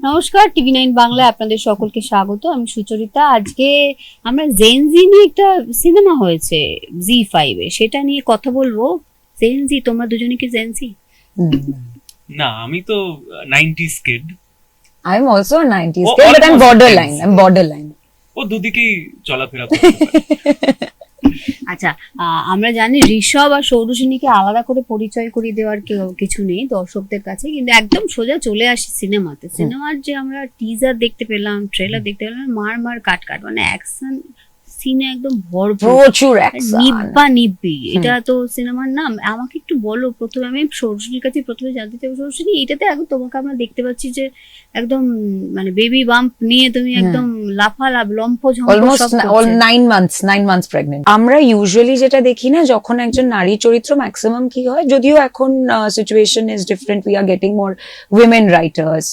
নমস্কার, TV9 বাংলায় আপনাদের সকলকে স্বাগত। আমি সুচরিতা। আজকে আমরা জেনজি নিয়ে একটা সিনেমা হয়েছে জি5 এ, সেটা নিয়ে কথা বলবো। জেনজি, তোমরা দুজনে কি জেনজি? না, আমি তো 90s কিড। I'm also a 90s kid, but I'm borderline. I'm borderline. ও দুদিকেই চলাফেরা করতে পারে। আচ্ছা, আমরা জানি ঋষভ আর সৌরসিনীকে আলাদা করে পরিচয় করিয়ে দেওয়ার কিছু নেই দর্শকদের কাছে, কিন্তু একদম সোজা চলে আসি সিনেমাতে। সিনেমার যে আমরা টিজার দেখতে পেলাম, ট্রেলার দেখতে পেলাম, মার কাট মানে অ্যাকশন সিনে একদম প্রচুর অ্যাকশন, নিব্বা নিব্বি। এটা তো সিনেমার নাম। আমাকে একটু বলো, প্রথমে আমি সৌরসিনীর কাছে প্রথমে জানতে চাই, সৌরসিনী এটাতে একদম তোমাকে আমরা দেখতে পাচ্ছি যে একদম মানে বেবি বাম্প নিয়ে তুমি একদম লাফালাফ লম্ফঝম্প, অলমোস্ট 9 months প্রেগন্যান্ট। আমরা ইউজুয়ালি যেটা দেখি না, যখন একজন নারী চরিত্র ম্যাক্সিমাম কি হয়, যদিও এখন situation is different, we are getting more women writers,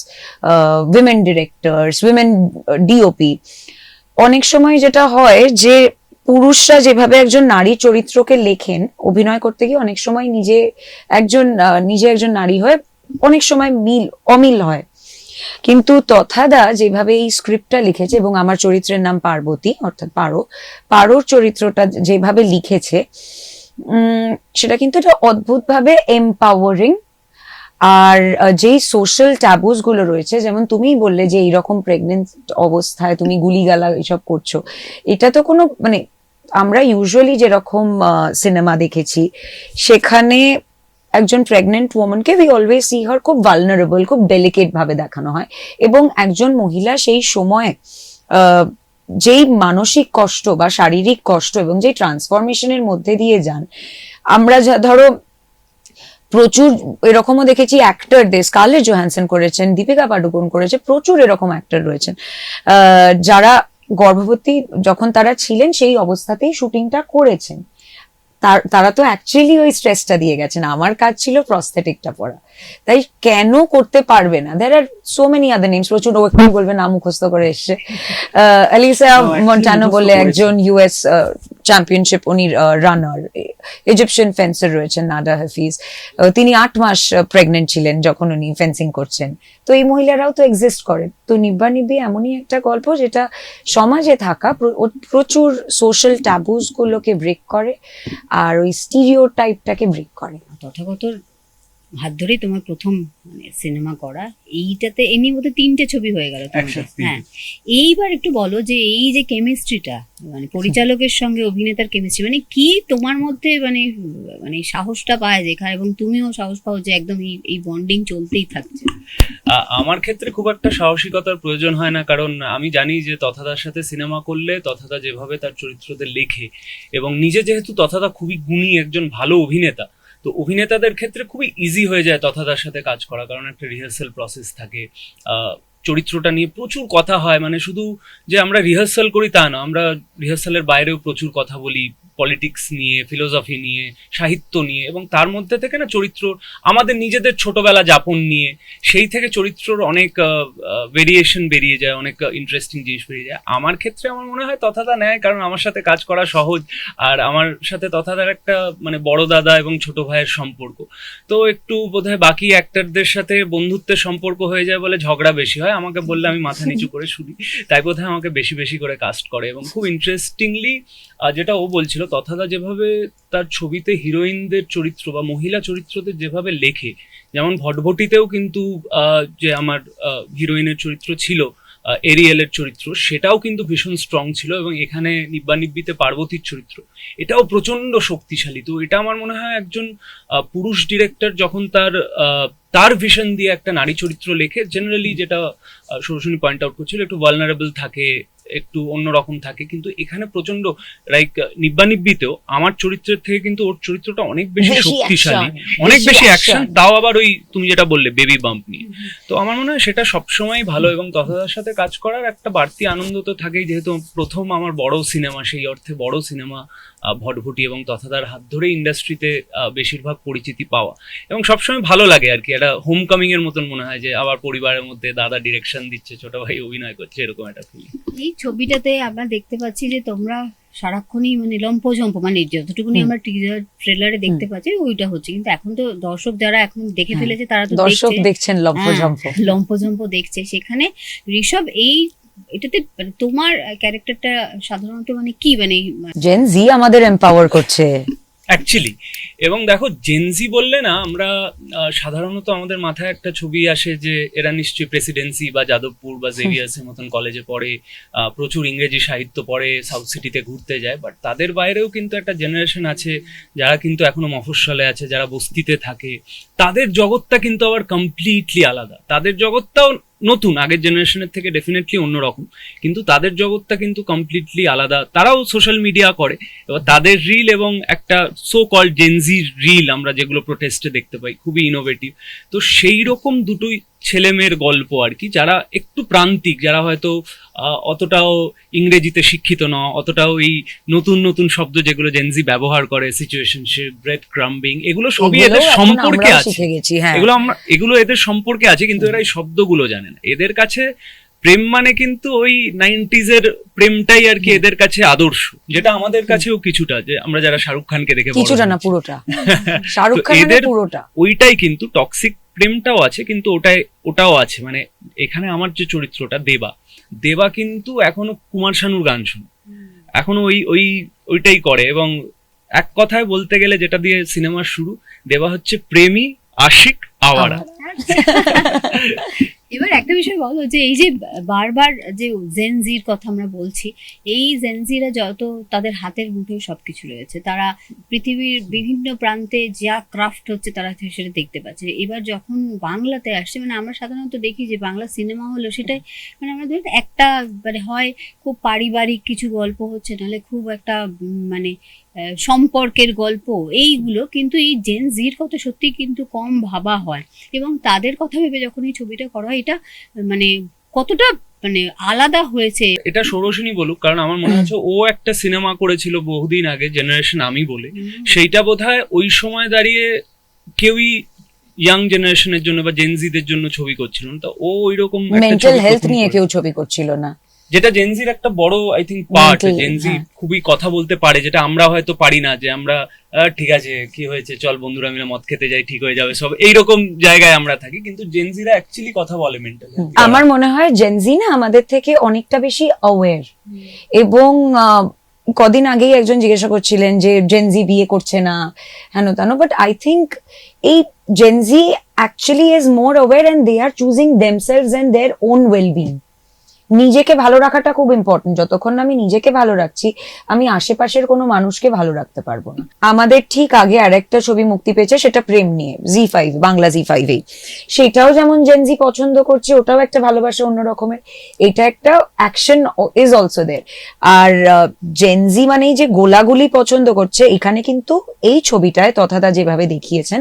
women directors, women DOP. অনেক সময় যেটা হয় যে পুরুষরা যেভাবে একজন নারী চরিত্রকে লেখেন, অভিনয় করতে গিয়ে অনেক সময় নিজে একজন নারী হয়ে অনেক সময় অমিল হয়। কিন্তু তথাদা যেভাবে এই স্ক্রিপ্টটা লিখেছে, এবং আমার চরিত্রের নাম পার্বতী, অর্থাৎ পারোর চরিত্রটা যেভাবে লিখেছে, সেটা কিন্তু এটা অদ্ভুতভাবে এম্পাওয়ারিং। আর যেই সোশ্যাল ট্যাবুস গুলো রয়েছে, যেমন তুমিই বললে যে এইরকম প্রেগনেন্ট অবস্থায় তুমি গুলিগালা এসব করছো, এটা তো কোনো মানে আমরা ইউজুয়ালি যেরকম সিনেমা দেখেছি, সেখানে একজন প্রেগনেন্ট ওয়ামেনকে উই অলওয়েজ সি হার খুব ভালনারেবল, খুব ডেলিকেট ভাবে দেখানো হয়। এবং একজন মহিলা সেই সময় যেই মানসিক কষ্ট বা শারীরিক কষ্ট এবং যেই ট্রান্সফরমেশনের মধ্যে দিয়ে যান, আমরা ধরো প্রচুর এরকমও দেখেছি অ্যাক্টরদের, স্কারলেট জোহানসন করেছেন, দীপিকা পাডুকোন করেছে, প্রচুর এরকম অ্যাক্টর রয়েছেন যারা গর্ভবতী যখন তারা ছিলেন সেই অবস্থাতেই শুটিংটা করেছেন। তারা তো অ্যাকচুয়ালি ওই স্ট্রেসটা দিয়ে গেছেন। আমার কাজ ছিল প্রস্থেটিকটা পরা, তাই কেন করতে পারবে না? দেয়ার আর সো মেনি আদার নেমস, প্রচুর ওকে বলবে না মুখস্থ করে এসছে। অ্যালিসা মন্টানো বলে একজন US চ্যাম্পিয়নশিপ উনি রানার, ইজিপশিয়ান ফেন্সার রয়েছেন নাডা হাফিজ, তিনি 8 মাস প্রেগনেন্ট ছিলেন যখন উনি ফেন্সিং করছেন। তো এই মহিলারাও তো এক্সিস্ট করেন। তো নিব্বা নিব্বি এমনই একটা গল্প যেটা সমাজে থাকা প্রচুর সোশ্যাল ট্যাবুস গুলোকে ব্রেক করে আর ওই স্টিরিওটাইপটাকে ব্রেক করে। তথাগতর হাত ধরেই তোমার প্রথম মানে সিনেমা করা, এইটাতে এমনি মধ্যে 3টে ছবি হয়ে গেল। হ্যাঁ, এইবার একটু বলো যে এই যে কেমিস্ট্রিটা, মানে পরিচালকের সঙ্গে অভিনেতার কেমিস্ট্রি, মানে কি তোমার মধ্যে মানে মানে সাহসটা পায় যেখানে, এবং তুমিও সাহস পাও যে একদম এই বন্ডিং চলতেই থাকছে। আমার ক্ষেত্রে খুব একটা সাহসিকতার প্রয়োজন হয় না, কারণ আমি জানি যে তথাদার সাথে সিনেমা করলে তথাদা যেভাবে তার চরিত্রদের লেখে, এবং নিজে যেহেতু তথাদা খুবই গুণী একজন ভালো অভিনেতা, তো অভিনেতাদের ক্ষেত্রে খুবই ইজি হয়ে যায় তথাদার সাথে কাজ করা, কারণ একটা রিহার্সাল প্রসেস থাকে, চরিত্রটা নিয়ে প্রচুর কথা হয়। মানে শুধু যে আমরা রিহার্সাল করি তা না, আমরা রিহার্সালের বাইরেও প্রচুর কথা বলি, পলিটিক্স নিয়ে, ফিলোসফি নিয়ে, সাহিত্য নিয়ে, এবং তার মধ্যে থেকে না চরিত্র আমাদের নিজেদের ছোটবেলা যাপন নিয়ে, সেই থেকে চরিত্রর অনেক ভেরিয়েশন বেরিয়ে যায়, অনেক ইন্টারেস্টিং জিনিস বেরিয়ে যায়। আমার ক্ষেত্রে আমার মনে হয় তথাদা নেয়, কারণ আমার সাথে কাজ করা সহজ, আর আমার সাথে তথাদার একটা মানে বড় দাদা এবং ছোট ভাইয়ের সম্পর্ক, তো একটু বোধহয় বাকি অ্যাক্টরদের সাথে বন্ধুত্বের সম্পর্ক হয়ে যায় বলে ঝগড়া বেশি হয়। আমাকে বললে আমি মাথা নিচু করে শুনি, তাই বোধহয় আমাকে বেশি বেশি করে কাস্ট করে। এবং খুব ইন্টারেস্টিংলি যেটা ও বলছিল, তথাদা যেভাবে তার ছবিতে হিরোইনদের চরিত্র বা মহিলা চরিত্রদের যেভাবে লেখে, যেমন ভটভটিতেও কিন্তু যে আমার হিরোইনের চরিত্র ছিল এরিয়েলের চরিত্র, সেটাও কিন্তু ভীষণ স্ট্রং ছিল, এবং এখানে নিব্বা নিব্বিতে পার্বতীর চরিত্র এটাও প্রচন্ড শক্তিশালী। তো এটা আমার মনে হয় একজন পুরুষ ডিরেক্টর যখন তার ভিশন দিয়ে একটা নারী চরিত্র লেখে, জেনারেলি যেটা সৌরসিনী পয়েন্ট আউট করছিল, একটু ভালনারেবল থাকে, একটু অন্যরকম থাকে, কিন্তু এখানে প্রচন্ড লাইক নিব্বা নিব্বিতেও আমার চরিত্রের থেকে কিন্তু ওর চরিত্রটা অনেক বেশি শক্তিশালী, অনেক বেশি অ্যাকশন, তাও আবার ওই তুমি যেটা বললে বেবি বাম্প নিয়ে। তো আমার মনে হয় সেটা সবসময় ভালো, এবং তথাদার সাথে কাজ করার একটা বাড়তি আনন্দ তো থাকেই, যেহেতু প্রথম আমার বড় সিনেমা, সেই অর্থে বড় সিনেমা ভটভটি, এবং তথাদার হাত ধরে ইন্ডাস্ট্রিতে বেশিরভাগ পরিচিতি পাওয়া, এবং সবসময় ভালো লাগে আর কি। একটা হোম কামিং এর মতন মনে হয় যে আবার পরিবারের মধ্যে দাদা ডিরেকশন দিচ্ছে, ছোট ভাই অভিনয় করছে, এরকম একটা ফিলিং। এই ছবিটাতে আমরা দেখতে পাচ্ছি যে তোমরা সারাক্ষণই মানে লম্পঝম্প, মানে যতটুকুনি আমরা টিজার ট্রেলারে দেখতে পাচ্ছি ওইটা হচ্ছে, কিন্তু এখন তো দর্শক যারা এখন দেখে হ্যাঁ, ফেলেছে তারা তো দর্শক দেখছে, দেখছেন লম্পঝম্প। লম্পঝম্প দেখছে। সেখানে ঋষভ এটাতে মানে তোমার ক্যারেক্টারটা সাধারণত মানে কি মানে জেন জি আমাদের এম্পাওয়ার করছে অ্যাকচুয়ালি। এবং দেখো জেনজি বললে না আমরা সাধারণত আমাদের মাথায় একটা ছবি আসে যে এরা নিশ্চয়ই প্রেসিডেন্সি বা যাদবপুর বা জেভিয়ার্সের মতন কলেজে পড়ে, প্রচুর ইংরেজি সাহিত্য পড়ে, সাউথ সিটিতে ঘুরতে যায়। বাট তাদের বাইরেও কিন্তু একটা জেনারেশন আছে যারা কিন্তু এখনো মফস্বলে আছে, যারা বস্তিতে থাকে। তাদের জগৎটা কিন্তু আবার কমপ্লিটলি আলাদা। তাদের জগৎটাও নতুন, আগের জেনারেশনের থেকে ডেফিনেটলি অন্যরকম, কিন্তু তাদের জগৎটা কিন্তু কমপ্লিটলি আলাদা। তারাও সোশ্যাল মিডিয়া করে, এবার তাদের রিল এবং একটা সো কল্ড জেনজি রিল আমরা যেগুলো প্রোটেস্টে দেখতে পাই খুবই ইনোভেটিভ। তো সেই রকম দুটোই ছেলে মেয়ের গল্প আর কি, যারা একটু প্রান্তিক, যারা হয়তো অতটাও ইংরেজিতে শিক্ষিত নয়, অতটাও এই নতুন নতুন শব্দ যেগুলো জেনজি ব্যবহার করে, সিচুয়েশনশিপ, ব্রেড ক্রাম্বিং, এগুলো সবই এদের সম্পর্কে আছে। এগুলো এদের সম্পর্কে আছে, কিন্তু এরা এই শব্দগুলো জানে না। এদের কাছে প্রেম মানে কিন্তু ওই 90s এর প্রেমটাই আর কি এদের কাছে আদর্শ, যেটা আমাদের কাছেও কিছুটা, যে আমরা যারা শাহরুখ খানকে দেখে কিছুটা না পুরোটা, শাহরুখ খান এদের পুরোটা ওইটাই কিন্তু টক্সিক প্রেমটাও আছে, কিন্তু ওটাও আছে। মানে এখানে আমার যে চরিত্রটা দেবা কিন্তু এখনো কুমার শানুর গান শুনে, এখনো ওইটাই করে। এবং এক কথায় বলতে গেলে যেটা দিয়ে সিনেমার শুরু, দেবা হচ্ছে প্রেমী, আশিক, আওয়ারা। এবার একটা বিষয় বলো যে এই যে বারবার যে জেনজির কথা আমরা বলছি, এই জেনজিরা যত তাদের হাতের মুঠোয় সবকিছু রয়েছে, তারা পৃথিবীর বিভিন্ন প্রান্তে যা ক্রাফট হচ্ছে তারা সেটা দেখতে পাচ্ছে। এবার যখন বাংলাতে আসছে, মানে আমরা সাধারণত দেখি যে বাংলা সিনেমা হলো সেটাই মানে আমরা ধরি একটা মানে হয় খুব পারিবারিক কিছু গল্প হচ্ছে, নাহলে খুব একটা মানে সম্পর্কের গল্প এইগুলো, কিন্তু এই জেনজির কথা সত্যি কিন্তু কম ভাবা হয়। এবং তাদের কথা ভেবে যখন এই ছবিটা করা হয়, এটা মানে কতটা মানে আলাদা হয়েছে। এটা সৌরসিনী বলুক, কারণ আমার মনে হচ্ছে ও একটা সিনেমা করেছিল বহুদিন আগে, জেনারেশন আমি বলে, সেইটা বোধহয় ওই সময় দাঁড়িয়ে কেউই ইয়াং জেনারেশনের জন্য বা জেনজিদের জন্য ছবি করছিল না। তো ও ওইরকম মেন্টাল হেলথ নিয়ে কেউ ছবি করছিল না, যেটা জেনজির একটা বড় আই থিঙ্ক পার্ট। জেনজি খুবই কথা বলতে পারে, যেটা আমরা হয়তো পারি না, যে আমরা ঠিক আছে কি হয়েছে চল বন্ধুরা মিলে মদ খেতে যাই, ঠিক হয়ে যাবে সব, এইরকম জায়গায় আমরা থাকি। কিন্তু জেনজিরা অ্যাকচুয়ালি কথা বলে মেন্টাল। আমার মনে হয় জেনজি না আমাদের থেকে অনেকটা বেশি অ্যাওয়্যার। এবং কদিন আগেই একজন জিজ্ঞাসা করছিলেন যে জেনজি বিয়ে করছে না হেন তেন, বাট আই থিঙ্ক এই gen Z actually is more aware and they are choosing themselves and their own wellbeing. নিজেকে ভালো রাখাটা খুব ইম্পর্টেন্ট। যতক্ষণ না আমি নিজেকে ভালো রাখছি, আমি আশেপাশের কোনো মানুষকে ভালো রাখতে পারবো না। আমাদের ঠিক আগে আরেকটা ছবি মুক্তি পেয়েছে, সেটা প্রেম নিয়ে, জি5, বাংলা জি5 সেটাও যেমন জেনজি পছন্দ করছে, ওটাও একটা ভালোবাসা অন্য রকমের। এটা একটা অ্যাকশন ইজ অলসো দেয়ার। আর জেনজি মানেই যে গোলাগুলি পছন্দ করছে, এখানে কিন্তু এই ছবিটায় তথাদা যেভাবে দেখিয়েছেন,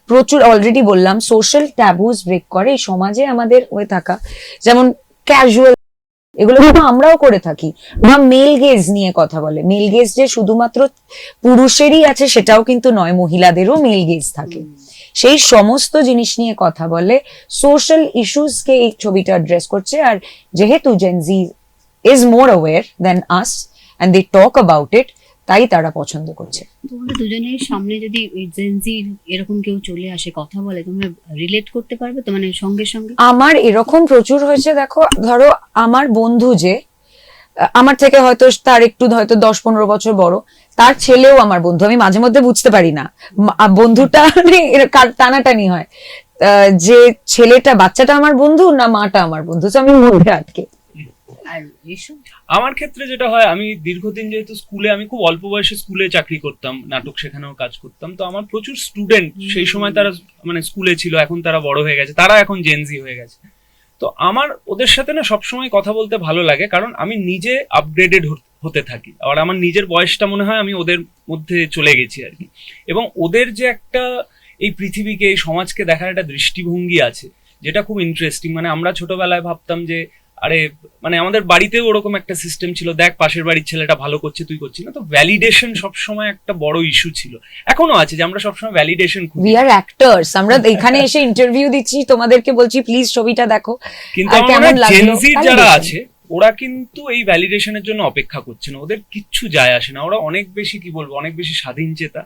প্রচুর অলরেডি বললাম সোশ্যাল ট্যাবুজ ব্রেক করে এই সমাজে আমাদের হয়ে থাকা, যেমন ক্যাজুয়াল, এগুলো কিন্তু আমরাও করে থাকি। বা মেল গেজ নিয়ে কথা বলে, মেল গেজ যে শুধুমাত্র পুরুষেরই আছে সেটাও কিন্তু নয়, মহিলাদেরও মেল গেজ থাকে। সেই সমস্ত জিনিস নিয়ে কথা বলে, সোশ্যাল ইস্যুস কে এই ছবিটা অ্যাড্রেস করছে। আর যেহেতু gen Z is more aware than us and they talk about it, তাই তারা পছন্দ করছে। তোমাদের দুজনের সামনে যদি জেনজি এরকম কেউ চলে আসে কথা বলে, তোমরা রিলেট করতে পারবে তো, মানে সঙ্গে সঙ্গে? আমার এরকম প্রচুর হয়েছে। দেখো, ধরো আমার বন্ধু যে আমার থেকে হয়তো তার একটু হয়তো 10-15 বছর বড়, তার ছেলেও আমার বন্ধু। আমি মাঝে মধ্যে বুঝতে পারি না বন্ধুটা টানাটানি হয়, যে ছেলেটা বাচ্চাটা আমার বন্ধু না মাটা আমার বন্ধু, তো আমি মধ্যে আটকে। আমার ক্ষেত্রে যেটা হয়, আমি দীর্ঘদিন যেহেতু স্কুলে, আমি খুব অল্প বয়সে স্কুলে চাকরি করতাম, নাটক শেখানোর কাজ করতাম, তো আমার প্রচুর স্টুডেন্ট সেই সময় তারা মানে স্কুলে ছিল, এখন তারা বড় হয়ে গেছে, তারা এখন জেনজি হয়ে গেছে। তো আমার ওদের সাথে না সবসময় কথা বলতে ভালো লাগে, কারণ আমি নিজে আপগ্রেডেড হতে থাকি। আর আমার নিজের বয়সটা মনে হয় আমি ওদের মধ্যে চলে গেছি আর কি। এবং ওদের যে একটা এই পৃথিবীকে, এই সমাজকে দেখার একটা দৃষ্টিভঙ্গি আছে, যেটা খুব ইন্টারেস্টিং। মানে আমরা ছোটবেলায় ভাবতাম যে আরে মানে আমাদের বাড়িতেও ওরকম একটা সিস্টেম ছিল, দেখ পাশের বাড়ির ছেলেটা ভালো করছে তুই করছিস না। তো ভ্যালিডেশন সবসময় একটা বড় ইস্যু ছিল, এখনো আছে, যে আমরা সবসময় ভ্যালিডেশন খুঁজি। উই আর অ্যাক্টরস, আমরা এখানে এসে ইন্টারভিউ দিচ্ছি, তোমাদেরকে বলছি প্লিজ ছবিটা দেখো, কিন্তু জেনজি যারা আছে ওরা কিন্তু এই ভ্যালিডেশনের জন্য অপেক্ষা করছে না, ওদের কিচ্ছু যায় আসে না, ওরা অনেক বেশি কি বলবো অনেক বেশি স্বাধীন চেতা,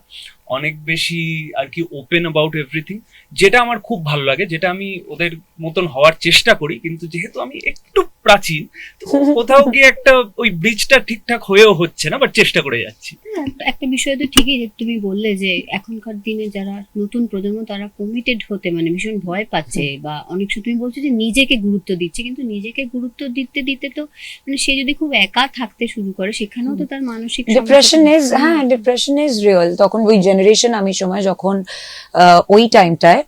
অনেক বেশি আর কি ওপেন অ্যাবাউট এভরিথিং, যেটা আমার খুব ভালো লাগে, যেটা আমি ওদের মতন হওয়ার চেষ্টা করি। কিন্তু যেহেতু আমি একটু প্রাচীন, তো কোথাও গিয়ে একটা ওই ব্রিজটা ঠিকঠাক হয়েও হচ্ছে না, বাট চেষ্টা করে যাচ্ছি। একটা বিষয় তো ঠিকই যে তুমি বললে যে এখনকার দিনে যারা নতুন প্রজন্ম তারা কমিটেড হতে মানে ভীষণ ভয় পাচ্ছে, বা অনেক সময় তুমি বলছো যে নিজেকে গুরুত্ব দিচ্ছে, কিন্তু নিজেকে গুরুত্ব দিতে দিতে তো মানে সে যদি খুব একা থাকতে শুরু করে সেখানেও তো তার মানসিক ডিপ্রেশন ইজ, হ্যাঁ ডিপ্রেশন ইজ রিয়েল। তখন ওই জেনারেশন আমি সময় যখন ওই টাইমটায়,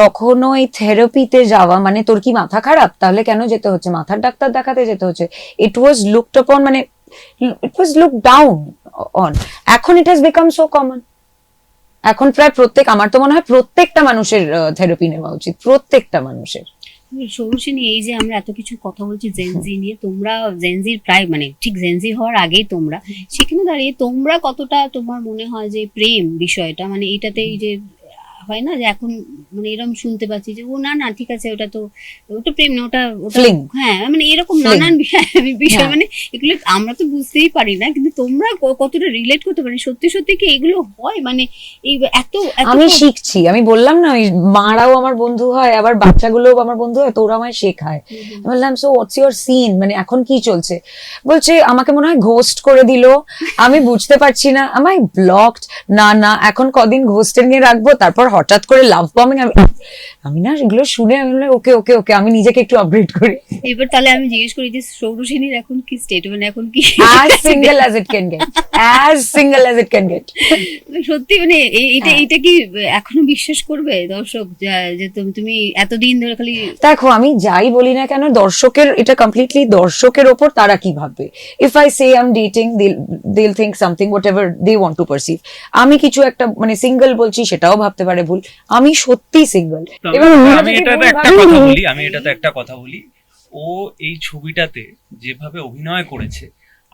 তখন ওই থেরাপিতে যাওয়া মানে তোর কি মাথা খারাপ, তাহলে কেন যেতে হচ্ছে, মাথার ডাক্তার দেখাতে যেতে হচ্ছে, ইট ওয়াজ লুকড আপন, মানে ইট ওয়াজ লুক ডাউন অন। এখন it has become so common. এখন প্রায় আমার তো মনে হয় প্রত্যেকটা মানুষের থেরাপি নেওয়া উচিত, প্রত্যেকটা মানুষের। সৌরসিনী, এই যে আমরা এত কিছু কথা বলছি জেনজি নিয়ে, তোমরা জেনজির প্রায় মানে ঠিক জেনজি হওয়ার আগেই তোমরা, সেখানে দাঁড়িয়ে তোমরা কতটা তোমার মনে হয় যে প্রেম বিষয়টা মানে এটাতে এই যে হয় না যে এখন মানে এরকম শুনতে পাচ্ছি যে ও না না ঠিক আছে ওটা প্রেম না, ওটা Fling. হ্যাঁ মানে এরকম Fling. নানান বিষয় হ্যাঁ। মানে এগুলো আমরা তো বুঝতেই পারি না, কিন্তু তোমরা কতটা রিলেট করতে পারি, সত্যি সত্যি কি এগুলো হয় মানে এই এত আমি শিখছি, আমি বললাম না ওই মারাও আমার বন্ধু হয়, আবার বাচ্চাগুলোও আমার বন্ধু হয়, তোরা আমায় শেখায়। আমি বললাম সো হোয়াটস ইউর সিন, মানে এখন কি চলছে, বলছে আমাকে মনে হয় ঘোস্ট করে দিল, আমি বুঝতে পারছি না, আমায় ব্লকড, না না এখন কদিন ঘোস্টের নিয়ে রাখবো, তারপর হঠাৎ করে লাভ বমিং। আমি না এগুলো শুনে আমি বললাম ওকে ওকে ওকে, আমি নিজেকে একটু আপগ্রেড করি। এবার তাহলে আমি জিজ্ঞেস করি যে সৌরসেনীর এখন কি স্টেট, মানে এখন কি as single as it can get, as single as it can get। সত্যি মানে এইটা কি এখনো বিশ্বাস করবে দর্শক যে তুমি এতদিন ধরে খালি দেখো আমি যাই বলি না কেন, দর্শকের এটা কমপ্লিটলি দর্শকের ওপর, তারা কি ভাববে। If I say I am dating, they'll think something whatever they want to perceive। আমি কিছু একটা মানে সিঙ্গেল বলছি সেটাও ভাবতে পারে ভুল, আমি সত্যি সিঙ্গেল। আমি এটাতে একটা কথা বলি, ও এই ছবিটাতে যেভাবে অভিনয় করেছে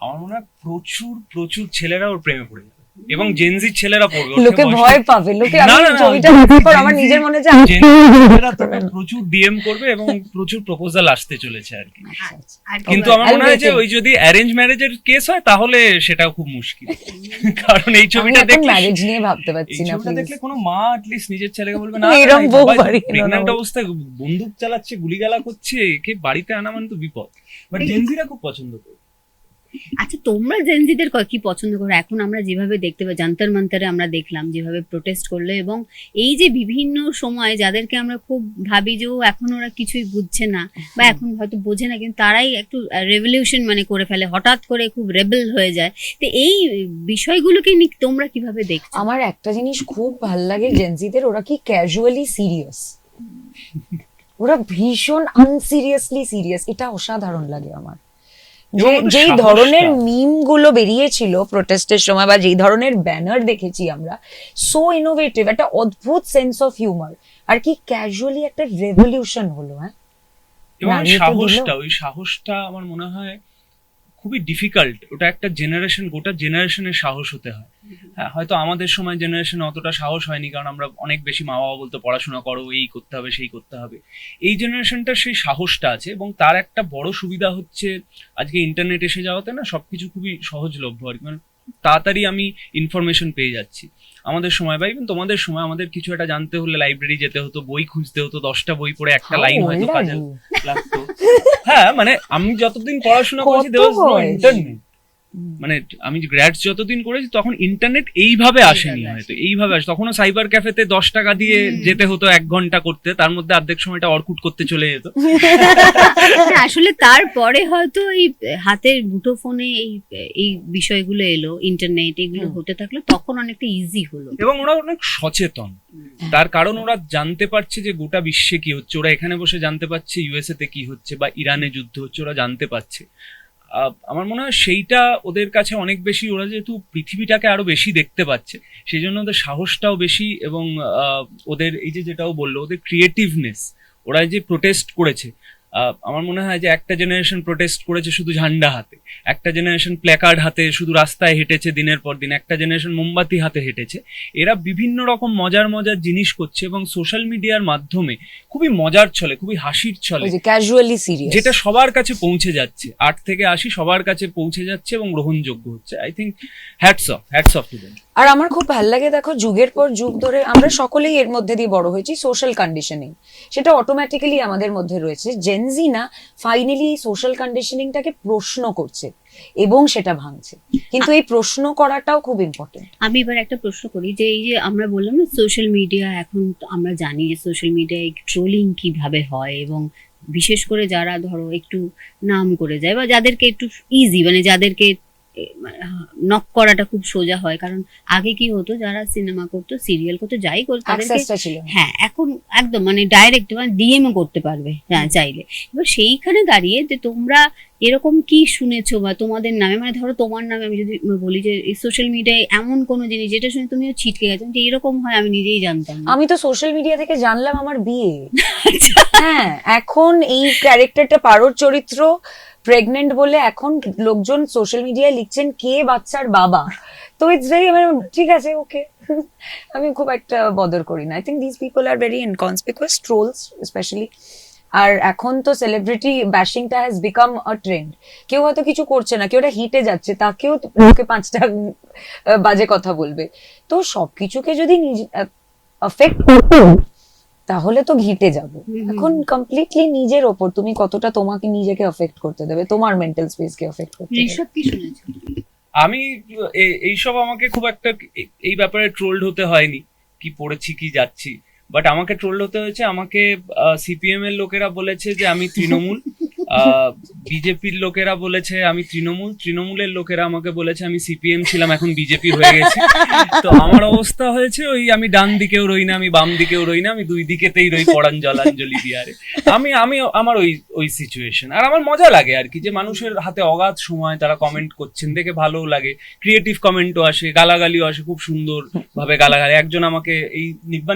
আমার মনে হয় প্রচুর প্রচুর ছেলেরা ওর প্রেমে পড়ে যাবে, এবং জেনজির ছেলেরা পড়বে, লোকে ভয় পাবে, লোকে আমি ছবিটা দেখার পর আমার নিজের মনে যে প্রচুর ডিএম করবে এবং প্রচুর প্রপোজাল আসতে চলেছে আর কি। আর কিন্তু আমার মনে হয় যে ওই যদি অ্যারেঞ্জ ম্যারেজের কেস হয় তাহলে সেটাও খুব মুশকিল, কারণ এই ছবিটা দেখলে ম্যারেজ নিয়ে ভাবতে পারছি না। ছবিটা দেখলে কোনো মা অ্যাটলিস্ট নিজের ছেলেকে বলবে না এরকম বউ বাড়ি প্রেগন্যান্ট অবস্থায় বন্দুক চালাচ্ছে, গুলিগালা করছে, কে বাড়িতে আনা মানে তো বিপদ। বাট জেনজিরা খুব পছন্দ করে। আচ্ছা তোমরা জেনজিদের কি পছন্দ করো? এখন আমরা যেভাবে দেখতে পাই জান্তার মান্তারে আমরা দেখলাম যেভাবে প্রোটেস্ট করলো, এবং এই যে বিভিন্ন সময় যাদেরকে আমরা খুব ভাবি যে ও এখন ওরা কিছুই বুঝছে না বা এখন হয়তো বোঝে না, কিন্তু তারাই একটু রেভলিউশন মানে করে ফেলে, হঠাৎ করে খুব রেবেল হয়ে যায়। তো এই বিষয়গুলোকে তোমরা কিভাবে দেখছো? আমার একটা জিনিস খুব ভাল লাগে জেনজিদের, ওরা কি ক্যাজুয়ালি সিরিয়াস, ওরা ভীষণ আনসিরিয়াসলি সিরিয়াস, এটা অসাধারণ লাগে আমার। যেই ধরনের মিম গুলো বেরিয়েছিল প্রোটেস্টের সময় বা যেই ধরনের ব্যানার দেখেছি আমরা, সো ইনোভেটিভ, একটা অদ্ভুত সেন্স অফ হিউমার, আর কি ক্যাজুয়ালি একটা রেভলিউশন হলো। হ্যাঁ, এবং ওই সাহসটা আমার মনে হয় খুবই ডিফিকাল্ট, ওটা একটা জেনারেশন, গোটা জেনারেশনের সাহস হতে হয়। হ্যাঁ, হয়তো আমাদের সময় জেনারেশনে অতটা সাহস হয়নি, কারণ আমরা অনেক বেশি মা বাবা বলতো পড়াশোনা করো, এই করতে হবে সেই করতে হবে। এই জেনারেশনটার সেই সাহসটা আছে, এবং তার একটা বড় সুবিধা হচ্ছে আজকে ইন্টারনেট এসে যাওয়াতে না সবকিছু খুবই সহজলভ্য আর কি, মানে তাড়াতাড়ি আমি ইনফরমেশন পেয়ে যাচ্ছি। আমাদের সময় বা ইভেন তোমাদের সময় আমাদের কিছু একটা জানতে হলে লাইব্রেরি যেতে হতো, বই খুঁজতে হতো, 10টা বই পড়ে একটা লাইন হয়তো কাজে লাগতো। হ্যাঁ, মানে আমি যতদিন পড়াশোনা করেছি দেওয়া ইন্টারনেট, মানে আমি গ্র্যাডস যতদিন করেছি তখন ইন্টারনেট এইভাবে আসেনি, হয়তো এইভাবে আসে। তখনও সাইবার ক্যাফেতে 10 টাকা দিয়ে যেতে হতো 1 ঘন্টা করতে, তার মধ্যে অর্ধেক সময়টা অর্কুট করতে চলে যেত। আসলে তারপরে হয়তো এই হাতের মুঠো ফোনে এই বিষয়গুলো এলো, ইন্টারনেট এগুলো হতে থাকলো, তখন অনেকটা ইজি হলো, এবং ওরা অনেক সচেতন, তার কারণ ওরা জানতে পারছে যে গোটা বিশ্বে কি হচ্ছে, ওরা এখানে বসে জানতে পারছে ইউএসএ তে কি হচ্ছে বা ইরানে যুদ্ধ হচ্ছে, ওরা জানতে পারছে। আমার মনে হয় সেইটা ওদের কাছে অনেক বেশি, ওরা যেহেতু পৃথিবীটাকে আরো বেশি দেখতে পাচ্ছে সেই জন্য ওদের সাহসটাও বেশি, এবং ওদের এই যে যেটাও বললো ওদের ক্রিয়েটিভনেস, ওরা যে প্রোটেস্ট করেছে আমার মনে হয় যে একটা জেনারেশন প্রোটেস্ট করেছে শুধু ঝান্ডা হাতে, একটা জেনারেশন প্ল্যাকার্ড হাতে শুধু রাস্তায় হেঁটেছে দিনের পর দিন, একটা জেনারেশন মোমবাতি হাতে হেঁটেছে। এরা বিভিন্ন রকম মজার মজার জিনিস করছে এবং সোশ্যাল মিডিয়ার মাধ্যমে খুবই মজার ছলে, খুবই হাসির ছলে, ক্যাজুয়ালি সিরিয়াস, যেটা সবার কাছে পৌঁছে যাচ্ছে, 8 থেকে 80 সবার কাছে পৌঁছে যাচ্ছে এবং গ্রহণযোগ্য হচ্ছে। I think hats off to them. আর আমার খুব ভালো লাগে, দেখো যুগের পর যুগ ধরে আমরা সকলেই এর মধ্যে দিয়ে বড় হয়েছি, সোশ্যাল কন্ডিশনিং সেটা অটোমেটিক্যালি আমাদের মধ্যে রয়েছে। জেনজি না ফাইনালি সোশ্যাল কন্ডিশনিংটাকে প্রশ্ন করছে এবং সেটা ভাঙছে, কিন্তু এই প্রশ্ন করাটাও খুব ইম্পর্টেন্ট। আমি এবার একটা প্রশ্ন করি, যে এই যে আমরা বললাম না সোশ্যাল মিডিয়া, এখন তো আমরা জানি যে সোশ্যাল মিডিয়ায় ট্রোলিং কিভাবে হয়, এবং বিশেষ করে যারা ধরো একটু নাম করে যায় বা যাদেরকে একটু ইজি, মানে যাদেরকে নক করাটা খুব সোজা হয়। কারণ আগে কি হতো, যারা সিনেমা করতো, সিরিয়াল করতো, যাই করতো, তাদেরকে অ্যাক্সেসটা ছিল। হ্যাঁ, এখন একদম মানে ডাইরেক্ট মানে ডিএমও করতে পারবে চাইলে। এবার সেইখানে দাঁড়িয়ে যে তোমরা এরকম কি শুনেছো বা তোমাদের নামে, মানে ধরো তোমার নামে আমি যদি বলি যে এই সোশ্যাল মিডিয়ায় এমন কোনো জিনিস যেটা শুনে তুমিও ছিটকে গেছো, যে এরকম হয় আমি নিজেই জানতাম না। আমি তো সোশ্যাল মিডিয়া থেকে জানলাম আমার বিয়ে। হ্যাঁ, এখন এই ক্যারেক্টারটা পারোর চরিত্র প্রেগনেন্ট বলে এখন লোকজন সোশ্যাল মিডিয়ায় লিখছেন কে বাচ্চার বাবা। তো ইটস ভেরি, মানে ঠিক আছে, ওকে, আমি খুব একটা বদর করি না। I think this people are very inconspicuous, trolls specially. আর এখন তো সেলিব্রিটি ব্যাশিংটা হ্যাজ বিকাম আ ট্রেন্ড। কেউ হয়তো কিছু করছে না, কেউ ওটা হিটে যাচ্ছে, তাকেও ওকে 5টা বাজে কথা বলবে। তো সবকিছুকে যদি এফেক্ট করতে তাহলে তো ঘিটে যাবে। এখন কমপ্লিটলি নিজের ওপর তুমি কতটা তোমাকে নিজেকে এফেক্ট করতে দেবে, তোমার মেন্টাল স্পেসকে এফেক্ট করতে দেবে। ঋষভ কি শুনেছো? আমি এইসব আমাকে খুব একটা এই ব্যাপারে ট্রোলড হতে হয়নি, কি পড়েছি কি যাচ্ছি, বাট আমাকে ট্রোলড হতে হয়েছে। আমাকে সিপিএম এর লোকেরা বলেছে যে আমি তৃণমূল, বিজেপির লোকেরা বলেছে আমি তৃণমূল, তৃণমূলের লোকেরা আমাকে বলেছে আমি সিপিএম ছিলাম এখন বিজেপি হয়ে গেছি। তো আমার অবস্থা হয়েছে ওই, আমি ডান দিকেও রই না, আমি বাম দিকেও রই না, আমি দুই দিকেতেই রই পড়ান জলাঞ্জলি দিয়ারে। আমি আমার ওই সিচুয়েশন। আর আমার মজা লাগে আর কি, যে মানুষের হাতে অগাধ সময়, তারা কমেন্ট করছেন দেখে ভালো লাগে, ক্রিয়েটিভ কমেন্টও আসে, গালাগালিও আসে, খুব সুন্দর ভাবে গালাগালি। একজন আমাকে এই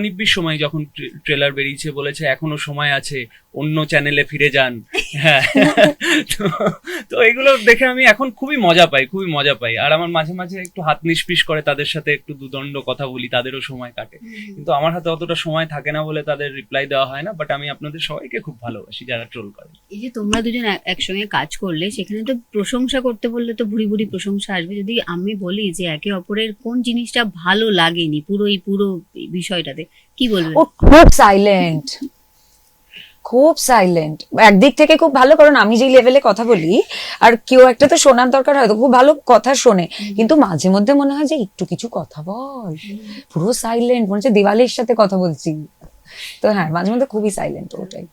নিব্বির সময় যখন ট্রেলার বেরিয়েছে বলেছে এখনো সময় আছে, অন্য চ্যানেলে ফিরে যান। হ্যাঁ, তো এগুলো দেখে আমি এখন খুবই মজা পাই। আর আমার মাঝে মাঝে একটু হাত নিষ্পিস করে, তাদের সাথে একটু দুদণ্ড কথা বলি, তাদেরও সময় কাটে। কিন্তু আমার হাতে অতটা সময় থাকে না বলে তাদের রিপ্লাই দেওয়া হয় না। বাট আমি আপনাদের সবাইকে খুব ভালোবাসি যারা ট্রোল করে। এই যে তোমরা দুজন একসঙ্গে কাজ করলে, সেখানে তো প্রশংসা করতে বললে তো ভুরি ভুরি প্রশংসা আসবে। যদি আমি বলি যে একে অপরের কোন জিনিসটা ভালো লাগেনি পুরো বিষয়টাতে, কি বলবে? ও খুব সাইলেন্ট একদিক থেকে খুব ভালো, কারণ আমি যেই লেভেলে কথা বলি আর কেউ একটা তো শোনার দরকার, হয়তো খুব ভালো কথা শোনে, কিন্তু মাঝে মধ্যে মনে হয় যে একটু কিছু কথা বল, পুরো সাইলেন্ট, মনে হচ্ছে দেওয়ালের সাথে কথা বলছি। তো হ্যাঁ, মাঝে মধ্যে খুবই সাইলেন্ট ওটাই।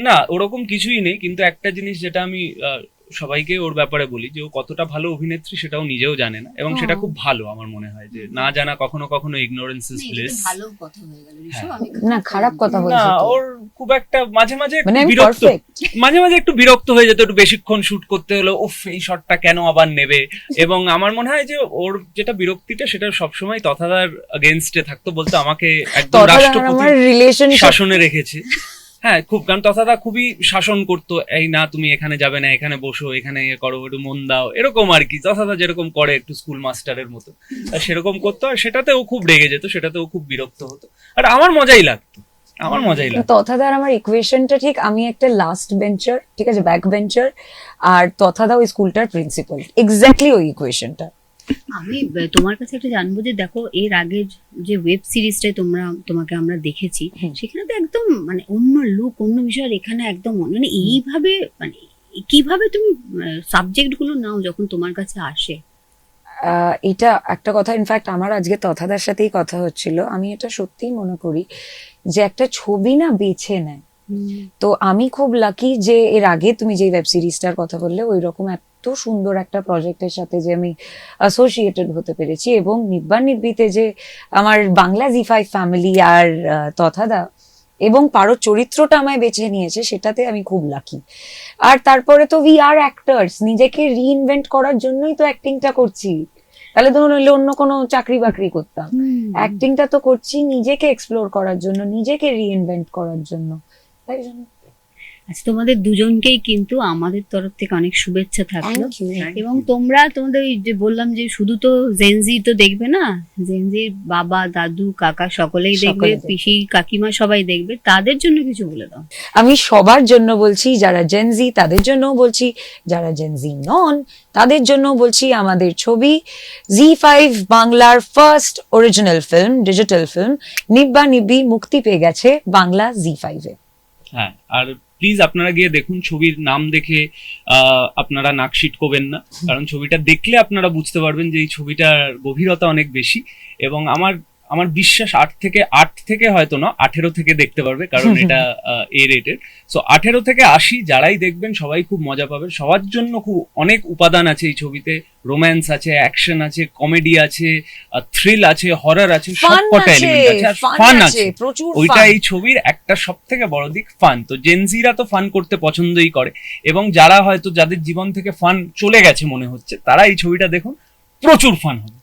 না, ওরকম কিছুই নেই, কিন্তু একটা জিনিস যেটা আমি সবাইকে ওর ব্যাপারে বলি, যে ও কতটা ভালো অভিনেত্রী সেটাও নিজেও জানে না, এবং সেটা খুব ভালো। আমার মনে হয় যে না জানা কখনো ইগনোরেন্স ইজ ব্লিস। ভালো কথা হয়ে গেল ঋষভ, আমি না খারাপ কথা না, বলছি তো। ওর খুব একটা মাঝে মাঝে মানে আমি বিরক্ত, perfect। মাঝে মাঝে একটু বিরক্ত হয়ে যেত, একটু বেশিক্ষণ শুট করতে হলো, উফ এই শটটা কেন আবার নেবে। এবং আমার মনে হয় যে ওর যেটা বিরক্তিটা সেটা সবসময় তথাদার এগেইনস্টে থাকতো, বলতো আমাকে একদম রাষ্ট্রপতি শাসনে রেখেছে। হ্যাঁ, খুব, কারণ তথাদা খুবই শাসন করতো, এই না তুমি এখানে যাবে না, এখানে বসো, এখানে ইয়ে করো, একটু মন দাও, এরকম আর কি। তথাদা যেরকম করে একটু স্কুল মাস্টারের মতো, আর সেরকম করতো। আর সেটাতে ও খুব রেগে যেত, সেটাতে ও খুব বিরক্ত হতো। আর আমার মজাই লাগতো। তথাদার আমার ইকুয়েশনটা ঠিক, আমি একটা লাস্ট বেঞ্চার, ঠিক আছে, ব্যাক বেঞ্চার, আর তথাদা ওই স্কুলটার প্রিন্সিপাল, এক্স্যাক্টলি ওই ইকুয়েশনটা। আমি তোমার কাছে একটা জানবো যে দেখো, এর আগে যে ওয়েব সিরিজটাই তোমাকে আমরা দেখেছি, সেখানে তো একদম মানে অন্য লুক, অন্য বিষয়। এখানে একদম মানে এইভাবে, মানে কিভাবে তুমি সাবজেক্ট গুলো নাও যখন তোমার কাছে আসে? এটা একটা কথা, ইনফ্যাক্ট আমার আজকে তথাদার সাথেই কথা হচ্ছিল, আমি এটা সত্যিই মনে করি যে একটা ছবি না বেছে নেয়। তো আমি খুব লাকি যে এর আগে তুমি যে ওয়েব সিরিজটার কথা বললে, ওই রকম এত সুন্দর একটা প্রজেক্টের সাথে যে আমি অ্যাসোসিয়েটেড হতে পেরেছি, এবং নিব্বিতে যে আমার বাংলা জি5 ফ্যামিলি আর তথাদা এবং পারো চরিত্রটা আমায় বেছে নিয়েছে, সেটাতে আমি খুব লাকি। আর তারপরে তো উই আর অ্যাক্টার্স, নিজেকে রিইনভেন্ট করার জন্যই তো অ্যাক্টিংটা করছি। তাহলে তো নইলে অন্য কোনো চাকরি বাকরি করতাম, অ্যাক্টিংটা তো করছি নিজেকে এক্সপ্লোর করার জন্য, নিজেকে রিইনভেন্ট করার জন্য, তাই জন্য। আচ্ছা, তোমাদের দুজনকেই কিন্তু আমাদের তরফ থেকে অনেক শুভেচ্ছা থাকলো। Thank you. এবং তোমরা তোমাদের ওই যে বললাম যে শুধু তো জেনজি তো দেখবে না, জেনজির বাবা দাদু কাকা সকলেই দেখবে, সকলে দেখবে। পিসি কাকিমা সবাই দেখবে, তাদের জন্য কিছু বলে দাও। আমি সবার জন্য বলছি, যারা জেনজি তাদের জন্য বলছি, যারা জেনজি নন তাদের জন্য বলছি, আমাদের ছবি জি5 বাংলার first original film, digital film নিব্বা নিব্বি মুক্তি পেয়ে গেছে বাংলা জি5 এ। হ্যাঁ, আর প্লিজ আপনারা গিয়ে দেখুন। ছবির নাম দেখে আপনারা নাক সিটকোবেন না, কারণ ছবিটা দেখলে আপনারা বুঝতে পারবেন যে এই ছবিটার গভীরতা অনেক বেশি। এবং আমার বিশ্বাস 8 থেকে হয়তো না 18 থেকে দেখতে পারবে, কারণ এটা এ রেটেড। সো 18 থেকে 80 যারাই দেখবেন সবাই খুব মজা পাবে। সবার জন্য খুব অনেক উপাদান আছে এই ছবিতে, রোম্যান্স আছে, অ্যাকশন আছে, কমেডি আছে, থ্রিল আছে, হরর আছে, সবকটা এলিমেন্ট আছে, আর ফান আছে। প্রচুর ওইটা fun। এই ছবির একটা সব থেকে বড় দিক, ফান। তো জেনজিরা তো ফান করতে পছন্দই করে, এবং যারা হয়তো যাদের জীবন থেকে ফান চলে গেছে মনে হচ্ছে, তারা এই ছবিটা দেখুন, প্রচুর ফান হবে।